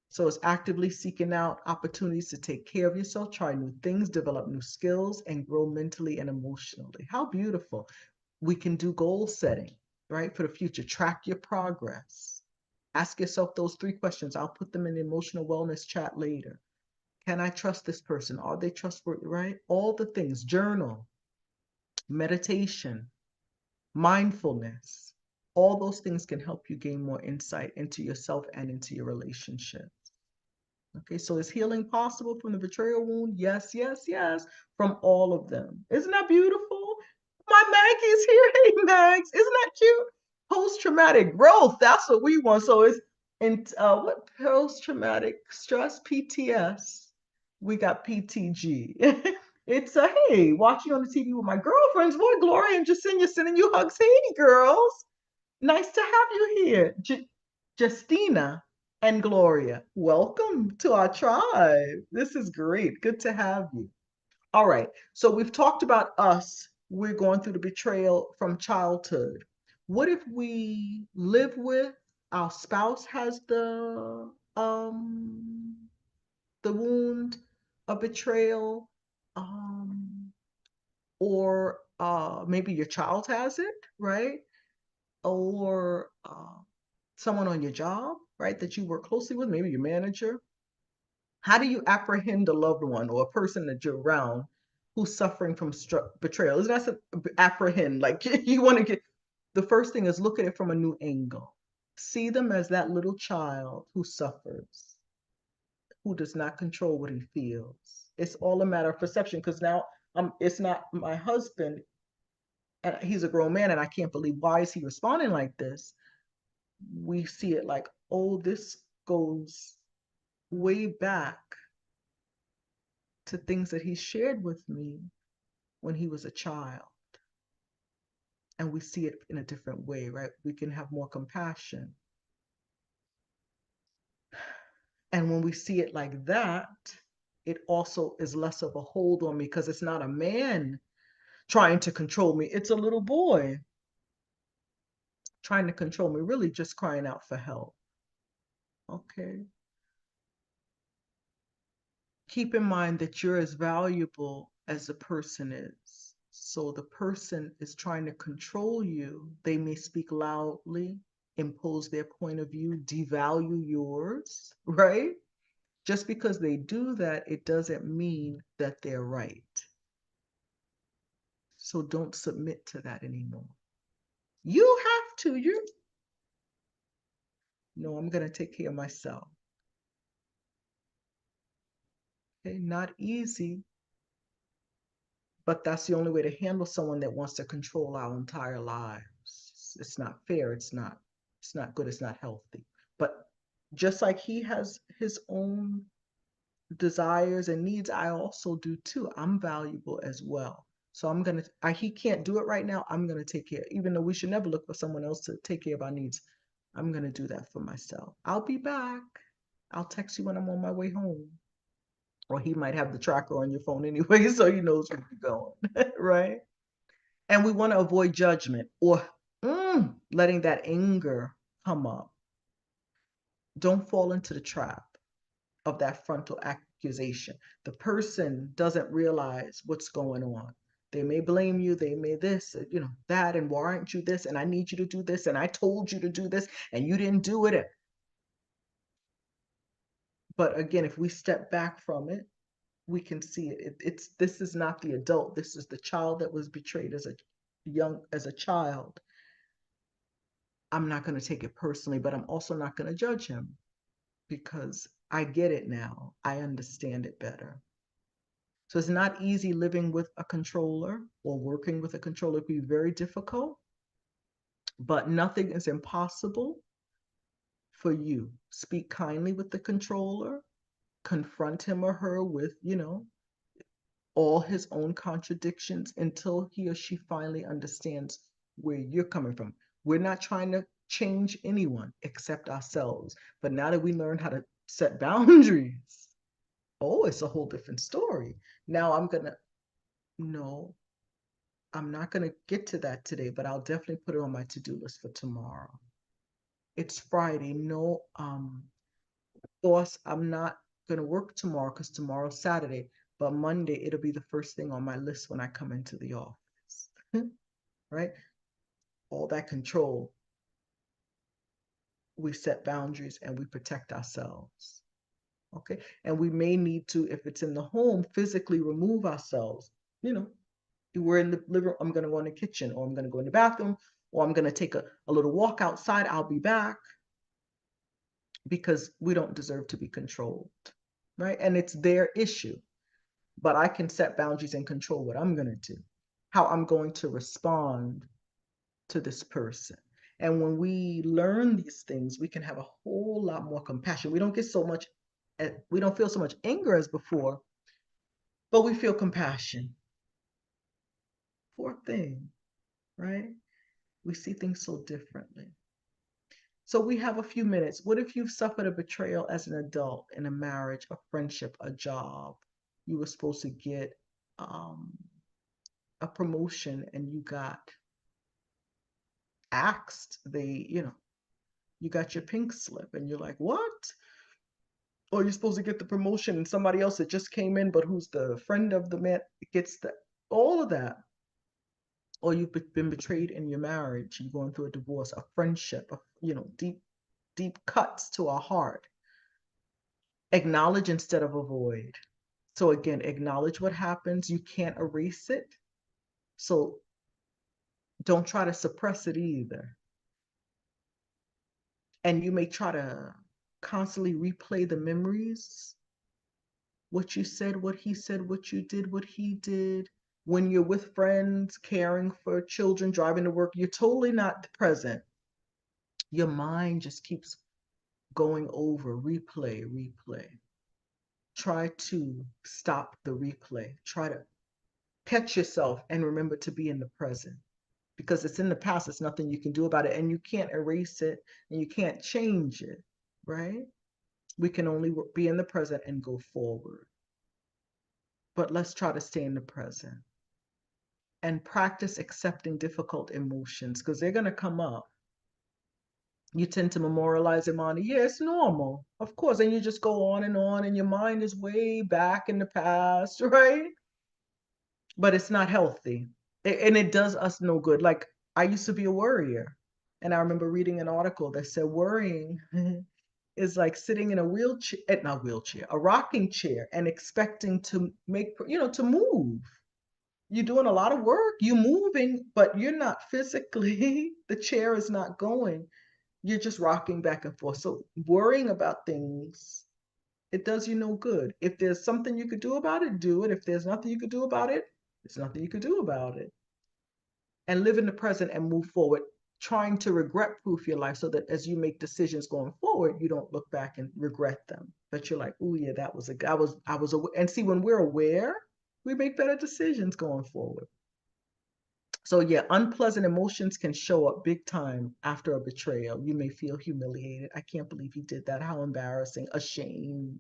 So it's actively seeking out opportunities to take care of yourself, try new things, develop new skills, and grow mentally and emotionally. How beautiful. We can do goal setting, right, for the future. Track your progress. Ask yourself those 3 questions. I'll put them in the emotional wellness chat later. Can I trust this person? Are they trustworthy, right? All the things. Journal, meditation, mindfulness. All those things can help you gain more insight into yourself and into your relationship. Okay, so is healing possible from the betrayal wound? Yes, yes, yes, from all of them. Isn't that beautiful? My Maggie's here. Hey, Mags, isn't that cute? Post-traumatic growth, that's what we want. So it's in what post-traumatic stress, PTS. We got PTG. It's a hey, watching on the TV with my girlfriends, boy, Gloria and Jacinia sending you hugs. Hey, girls. Nice to have you here. Justina and Gloria, welcome to our tribe. This is great. Good to have you. All right. So we've talked about us. We're going through the betrayal from childhood. What if we live with our spouse has the wound of betrayal, or maybe your child has it, right? Or someone on your job, right, that you work closely with, maybe your manager. How do you apprehend a loved one or a person that you're around who's suffering from betrayal? Isn't that apprehend? Like you want to get, the first thing is look at it from a new angle. See them as that little child who suffers, who does not control what he feels. It's all a matter of perception because now it's not my husband and he's a grown man and I can't believe why is he responding like this. We see it like, oh, this goes way back to things that he shared with me when he was a child. And we see it in a different way, right? We can have more compassion. And when we see it like that, it also is less of a hold on me because it's not a man trying to control me. It's a little boy trying to control me, really just crying out for help. Okay. Keep in mind that you're as valuable as the person is. So the person is trying to control you. They may speak loudly, impose their point of view, devalue yours, right? Just because they do that, it doesn't mean that they're right. So don't submit to that anymore. You have to, no, I'm going to take care of myself. Okay, not easy, but that's the only way to handle someone that wants to control our entire lives. It's not fair. It's not good. It's not healthy. But just like he has his own desires and needs, I also do too. I'm valuable as well. So he can't do it right now. I'm gonna take care, even though we should never look for someone else to take care of our needs. I'm gonna do that for myself. I'll be back. I'll text you when I'm on my way home. Or he might have the tracker on your phone anyway, so he knows where you're going, right? And we want to avoid judgment or letting that anger come up. Don't fall into the trap of that frontal accusation. The person doesn't realize what's going on. They may blame you, they may this, that, and why aren't you this? And I need you to do this, and I told you to do this, and you didn't do it. But again, if we step back from it, we can see it. This is not the adult. This is the child that was betrayed as a child. I'm not going to take it personally, but I'm also not going to judge him because I get it now. I understand it better. So it's not easy living with a controller or working with a controller. It can be very difficult, but nothing is impossible for you. Speak kindly with the controller, confront him or her with, all his own contradictions until he or she finally understands where you're coming from. We're not trying to change anyone except ourselves. But now that we learn how to set boundaries, oh, it's a whole different story. Now no, I'm not going to get to that today, but I'll definitely put it on my to-do list for tomorrow. It's Friday. No, boss, I'm not going to work tomorrow because tomorrow's Saturday, but Monday, it'll be the first thing on my list when I come into the office, right? All that control. We set boundaries and we protect ourselves. Okay. And we may need to, if it's in the home, physically remove ourselves. We're in the living room, I'm going to go in the kitchen, or I'm going to go in the bathroom, or I'm going to take a little walk outside. I'll be back, because we don't deserve to be controlled, right? And it's their issue. But I can set boundaries and control what I'm going to do, how I'm going to respond to this person. And when we learn these things, we can have a whole lot more compassion. We don't feel so much anger as before, but we feel compassion. Poor thing, right? We see things so differently. So we have a few minutes. What if you've suffered a betrayal as an adult in a marriage, a friendship, a job? You were supposed to get a promotion and you got axed. You got your pink slip and you're like, what? Or you're supposed to get the promotion and somebody else that just came in, but who's the friend of the man gets all of that. Or you've been betrayed in your marriage, you're going through a divorce, a friendship, deep cuts to our heart. Acknowledge instead of avoid. So again, acknowledge what happens. You can't erase it. So don't try to suppress it either. And you may try to constantly replay the memories, what you said, what he said, what you did, what he did. When you're with friends, caring for children, driving to work, you're totally not present. Your mind just keeps going over, replay. Try to stop the replay. Try to catch yourself and remember to be in the present, because it's in the past. It's nothing you can do about it, and you can't erase it and you can't change it, right? We can only be in the present and go forward. But let's try to stay in the present and practice accepting difficult emotions, because they're going to come up. You tend to memorialize them on, yeah, it's normal, of course, and you just go on, and your mind is way back in the past, right? But it's not healthy, and it does us no good. Like, I used to be a worrier, and I remember reading an article that said worrying is like sitting in a wheelchair, not wheelchair, a rocking chair, and expecting to to move. You're doing a lot of work, you're moving, but you're not physically, the chair is not going. You're just rocking back and forth. So worrying about things, it does you no good. If there's something you could do about it, do it. If there's nothing you could do about it, there's nothing you could do about it. And live in the present and move forward. trying to regret proof your life so that as you make decisions going forward, you don't look back and regret them. That you're like, oh yeah, that was I was aware. And see, when we're aware, we make better decisions going forward. So yeah, unpleasant emotions can show up big time after a betrayal. You may feel humiliated. I can't believe he did that. How embarrassing. Ashamed,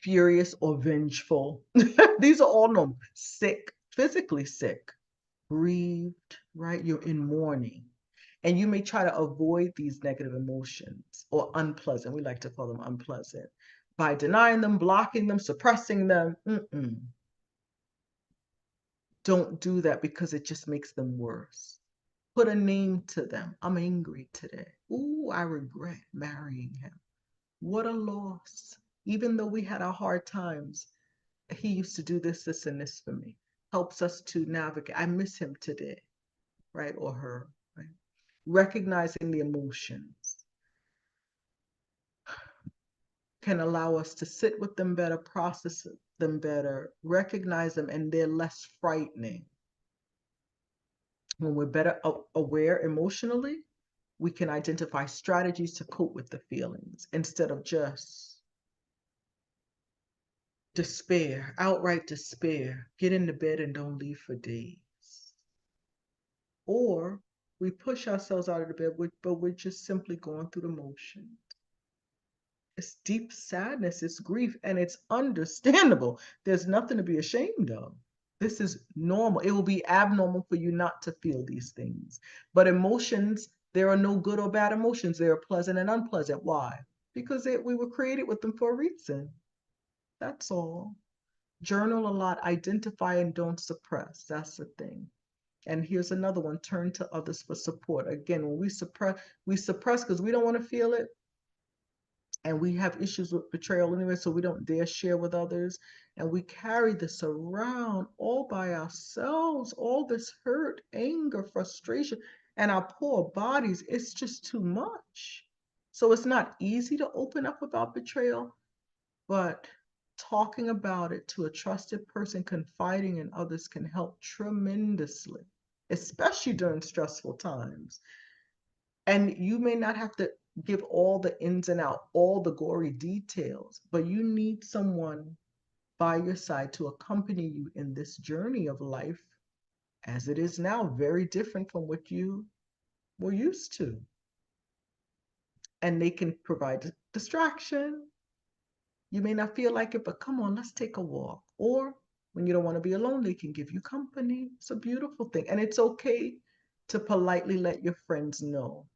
furious, or vengeful. These are all normal. Sick, physically sick, grieved, right? You're in mourning. And you may try to avoid these negative emotions or unpleasant. We like to call them unpleasant by denying them, blocking them, suppressing them. Don't do that because it just makes them worse. Put a name to them. I'm angry today. Ooh, I regret marrying him. What a loss. Even though we had our hard times, he used to do this, this, and this for me. Helps us to navigate. I miss him today, right? Or her, right? Recognizing the emotions can allow us to sit with them better, process them better, recognize them, and they're less frightening. When we're better aware emotionally, we can identify strategies to cope with the feelings instead of just despair, outright despair, get into bed and don't leave for days. Or we push ourselves out of the bed, but we're just simply going through the motions. It's deep sadness, it's grief, and it's understandable. There's nothing to be ashamed of. This is normal. It will be abnormal for you not to feel these things. But emotions, there are no good or bad emotions. They are pleasant and unpleasant. Why? Because we were created with them for a reason. That's all. Journal a lot, identify and don't suppress. That's the thing. And here's another one, turn to others for support. Again, when we suppress because we don't want to feel it. And we have issues with betrayal anyway, so we don't dare share with others. And we carry this around all by ourselves, all this hurt, anger, frustration, and our poor bodies. It's just too much. So it's not easy to open up about betrayal, but talking about it to a trusted person, confiding in others can help tremendously, especially during stressful times. And you may not have to give all the ins and out, all the gory details, but you need someone by your side to accompany you in this journey of life as it is now, very different from what you were used to. And they can provide distraction. You may not feel like it, but come on, let's take a walk. Or when you don't want to be alone, they can give you company. It's a beautiful thing. And it's okay to politely let your friends know,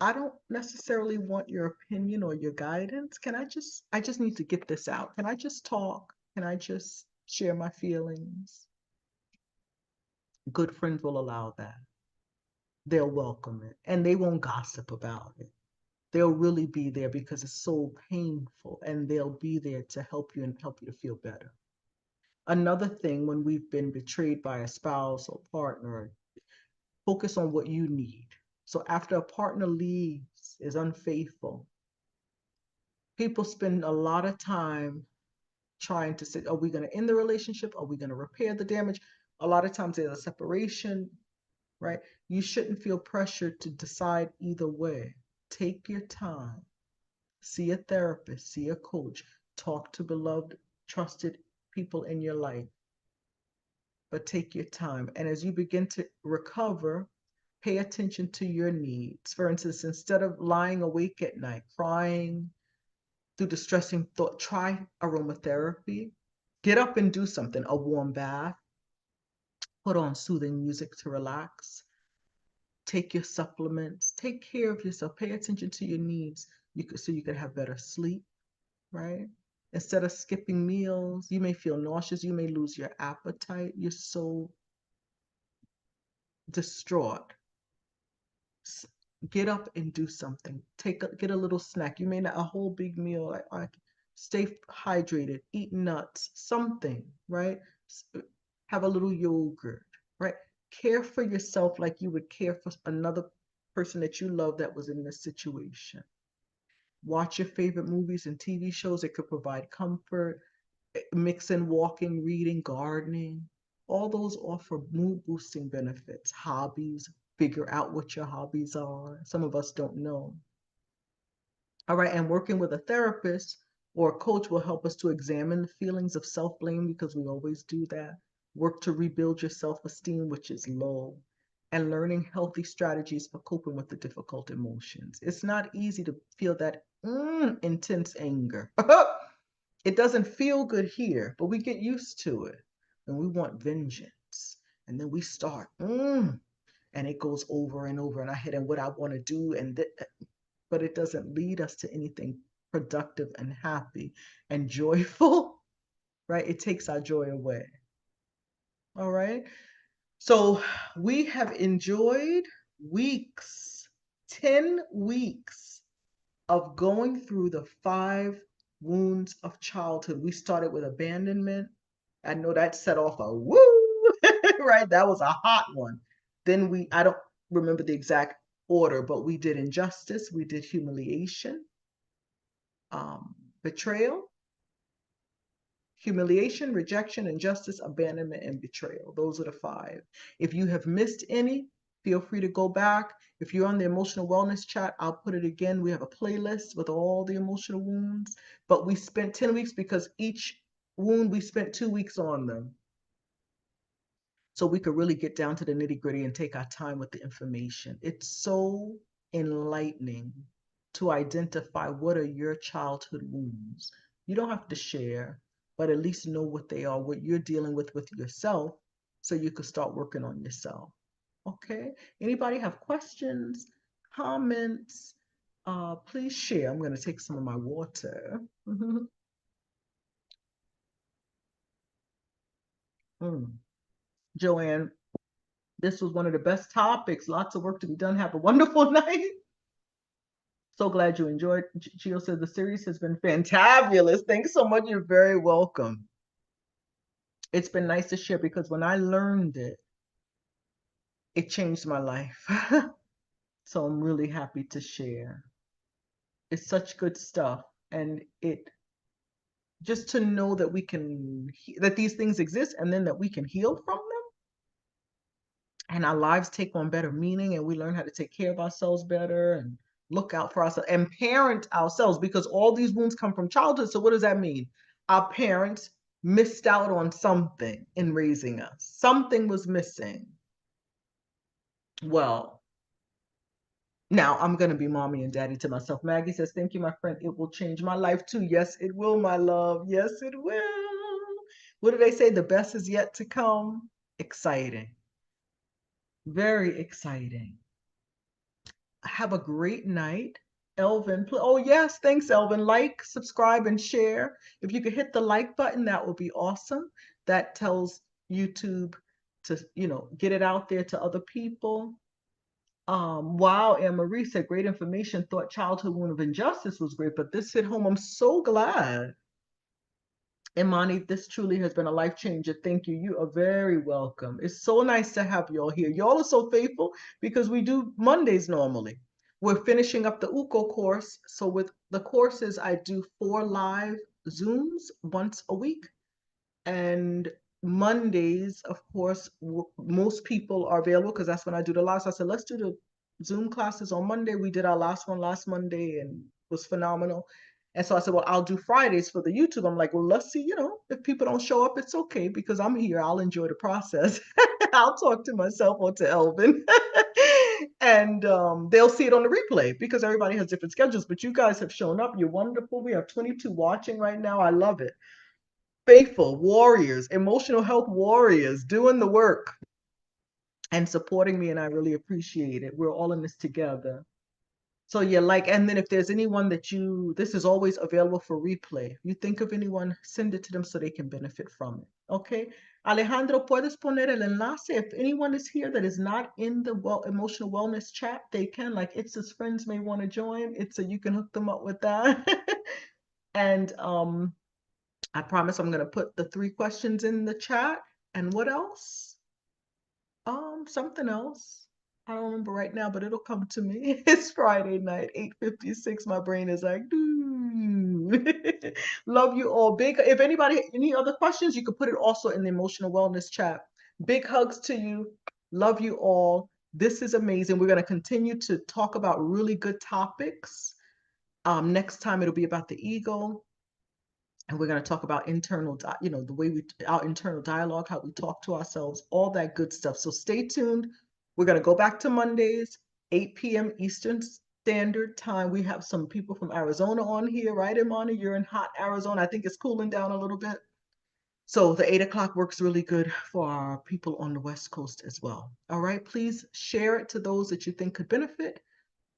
I don't necessarily want your opinion or your guidance. I just need to get this out. Can I just talk? Can I just share my feelings? Good friends will allow that. They'll welcome it and they won't gossip about it. They'll really be there because it's so painful and they'll be there to help you and help you to feel better. Another thing, when we've been betrayed by a spouse or partner, focus on what you need. So after a partner leaves, is unfaithful, people spend a lot of time trying to say, are we going to end the relationship? Are we going to repair the damage? A lot of times there's a separation, right? You shouldn't feel pressured to decide either way. Take your time. See a therapist, see a coach, talk to beloved, trusted people in your life, but take your time. And as you begin to recover, pay attention to your needs. For instance, instead of lying awake at night, crying through distressing thought, try aromatherapy. Get up and do something, a warm bath, put on soothing music to relax, take your supplements, take care of yourself, pay attention to your needs so you can have better sleep, right? Instead of skipping meals, you may feel nauseous, you may lose your appetite, you're so distraught. Get up and do something. Get a little snack. You may not a whole big meal. Stay hydrated. Eat nuts. Something, right? Have a little yogurt, right? Care for yourself like you would care for another person that you love that was in this situation. Watch your favorite movies and TV shows that could provide comfort. Mix in walking, reading, gardening. All those offer mood boosting benefits. Hobbies, figure out what your hobbies are. Some of us don't know. All right, and working with a therapist or a coach will help us to examine the feelings of self blame because we always do that. Work to rebuild your self esteem, which is low, and learning healthy strategies for coping with the difficult emotions. It's not easy to feel that intense anger. It doesn't feel good here, but we get used to it and we want vengeance. And then we start, and it goes over and over in our head and what I want to do. But it doesn't lead us to anything productive and happy and joyful, right? It takes our joy away. All right. So we have enjoyed weeks, 10 weeks of going through the 5 wounds of childhood. We started with abandonment. I know that set off a woo, right? That was a hot one. Then I don't remember the exact order, but we did injustice, we did humiliation, um, betrayal, humiliation, rejection, injustice, abandonment, and betrayal. Those are the 5. If you have missed any, feel free to go back. If you're on the emotional wellness chat, I'll put it again. We have a playlist with all the emotional wounds, but we spent 10 weeks because each wound, we spent 2 weeks on them. So we could really get down to the nitty gritty and take our time with the information. It's so enlightening to identify what are your childhood wounds. You don't have to share, but at least know what they are, what you're dealing with yourself, so you could start working on yourself. Okay? Anybody have questions, comments? Please share. I'm going to take some of my water. Joanne, this was one of the best topics. Lots of work to be done. Have a wonderful night. So glad you enjoyed. Gio said the series has been fantabulous. Thanks so much. You're very welcome. It's been nice to share because when I learned it, it changed my life. So I'm really happy to share. It's such good stuff. And it just to know that that these things exist and then that we can heal from them and our lives take on better meaning and we learn how to take care of ourselves better and look out for ourselves and parent ourselves because all these wounds come from childhood. So what does that mean? Our parents missed out on something in raising us. Something was missing. Well, now I'm going to be mommy and daddy to myself. Maggie says, thank you, my friend. It will change my life too. Yes, it will, my love. Yes, it will. What do they say? The best is yet to come. Exciting. Very exciting. Have a great night. Elvin, oh yes, thanks, Elvin. Like, subscribe, and share. If you could hit the like button, that would be awesome. That tells YouTube to, get it out there to other people. Wow, Anne Marie said great information. Thought childhood wound of injustice was great, but this hit home. I'm so glad. Imani, this truly has been a life changer. Thank you. You are very welcome. It's so nice to have y'all here. Y'all are so faithful because we do Mondays normally. We're finishing up the UCO course. So with the courses, I do 4 live Zooms once a week. And Mondays, of course, most people are available because that's when I do the live. So I said, let's do the Zoom classes on Monday. We did our last one last Monday and it was phenomenal. And so I said, well, I'll do Fridays for the YouTube. I'm like, well, let's see, if people don't show up, it's okay because I'm here. I'll enjoy the process. I'll talk to myself or to Elvin. And they'll see it on the replay because everybody has different schedules. But you guys have shown up. You're wonderful. We have 22 watching right now. I love it. Faithful warriors, emotional health warriors, doing the work and supporting me. And I really appreciate it. We're all in this together. So yeah, and then if there's anyone this is always available for replay. If you think of anyone, send it to them so they can benefit from it. Okay. Alejandro, puedes poner el enlace. If anyone is here that is not in the emotional wellness chat, they can, like Itza's friends may want to join. You can hook them up with that. And I promise I'm going to put the 3 questions in the chat. And what else? Something else. I don't remember right now, but it'll come to me. It's Friday night, 8:56. My brain is like, love you all. If anybody, any other questions, you could put it also in the emotional wellness chat. Big hugs to you. Love you all. This is amazing. We're going to continue to talk about really good topics. Next time it'll be about the ego. And we're going to talk about the way our internal dialogue, how we talk to ourselves, all that good stuff. So stay tuned. We're going to go back to Mondays, 8 p.m. Eastern Standard Time. We have some people from Arizona on here, right, Imani? You're in hot Arizona. I think it's cooling down a little bit. So the 8 o'clock works really good for our people on the West Coast as well. All right, please share it to those that you think could benefit.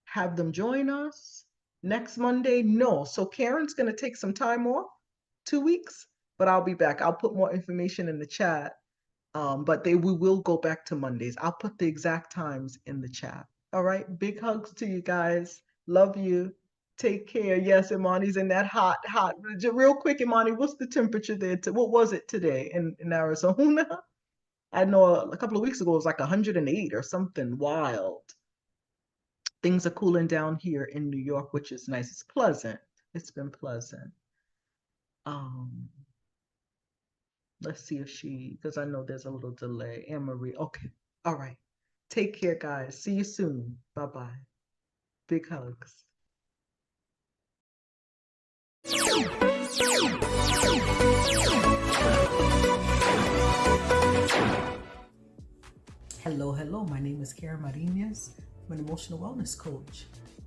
Have them join us next Monday. No, so Karen's going to take some time off. 2 weeks, but I'll be back. I'll put more information in the chat. But we will go back to Mondays. I'll put the exact times in the chat. All right. Big hugs to you guys. Love you. Take care. Yes, Imani's in that hot. Real quick, Imani, what's the temperature there? What was it today in Arizona? I know a couple of weeks ago it was like 108 or something wild. Things are cooling down here in New York, which is nice. It's pleasant. It's been pleasant. Let's see if because I know there's a little delay. Anne-Marie, okay. All right. Take care, guys. See you soon. Bye-bye. Big hugs. Hello. My name is Karen Marinez. I'm an emotional wellness coach.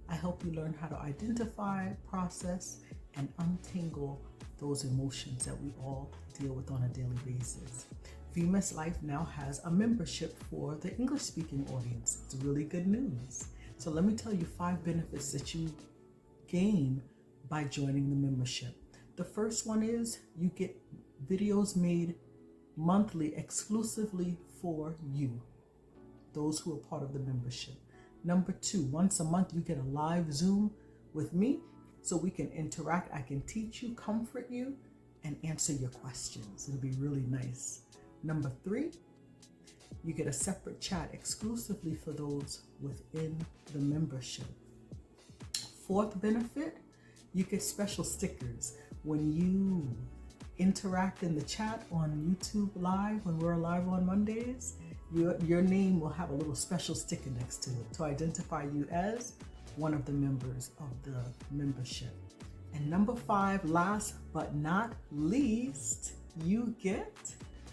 I help you learn how to identify, process, and untangle those emotions that we all deal with on a daily basis. Vimes Life now has a membership for the English-speaking audience. It's really good news. So let me tell you 5 benefits that you gain by joining the membership. The first one is you get videos made monthly exclusively for you, those who are part of the membership. Number 2, once a month you get a live Zoom with me so we can interact. I can teach you, comfort you, and answer your questions. It'll be really nice. Number 3, you get a separate chat exclusively for those within the membership. 4th benefit, you get special stickers. When you interact in the chat on YouTube Live, when we're live on Mondays, your name will have a little special sticker next to it to identify you as one of the members of the membership. And number 5, last but not least, you get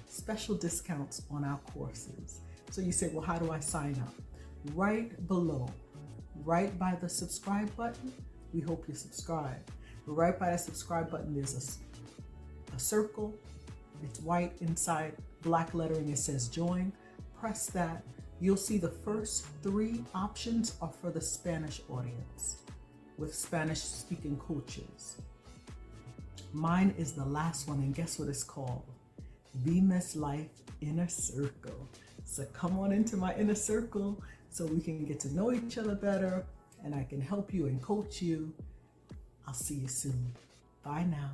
special discounts on our courses. So you say, well, how do I sign up? Right below, right by the subscribe button, we hope you subscribe. Right by the subscribe button, there's a circle. It's white inside, black lettering, it says join. Press that. You'll see the first 3 options are for the Spanish audience with Spanish speaking coaches. Mine is the last one, and guess what it's called? Vimes Life Inner Circle. So come on into my inner circle so we can get to know each other better and I can help you and coach you. I'll see you soon. Bye now.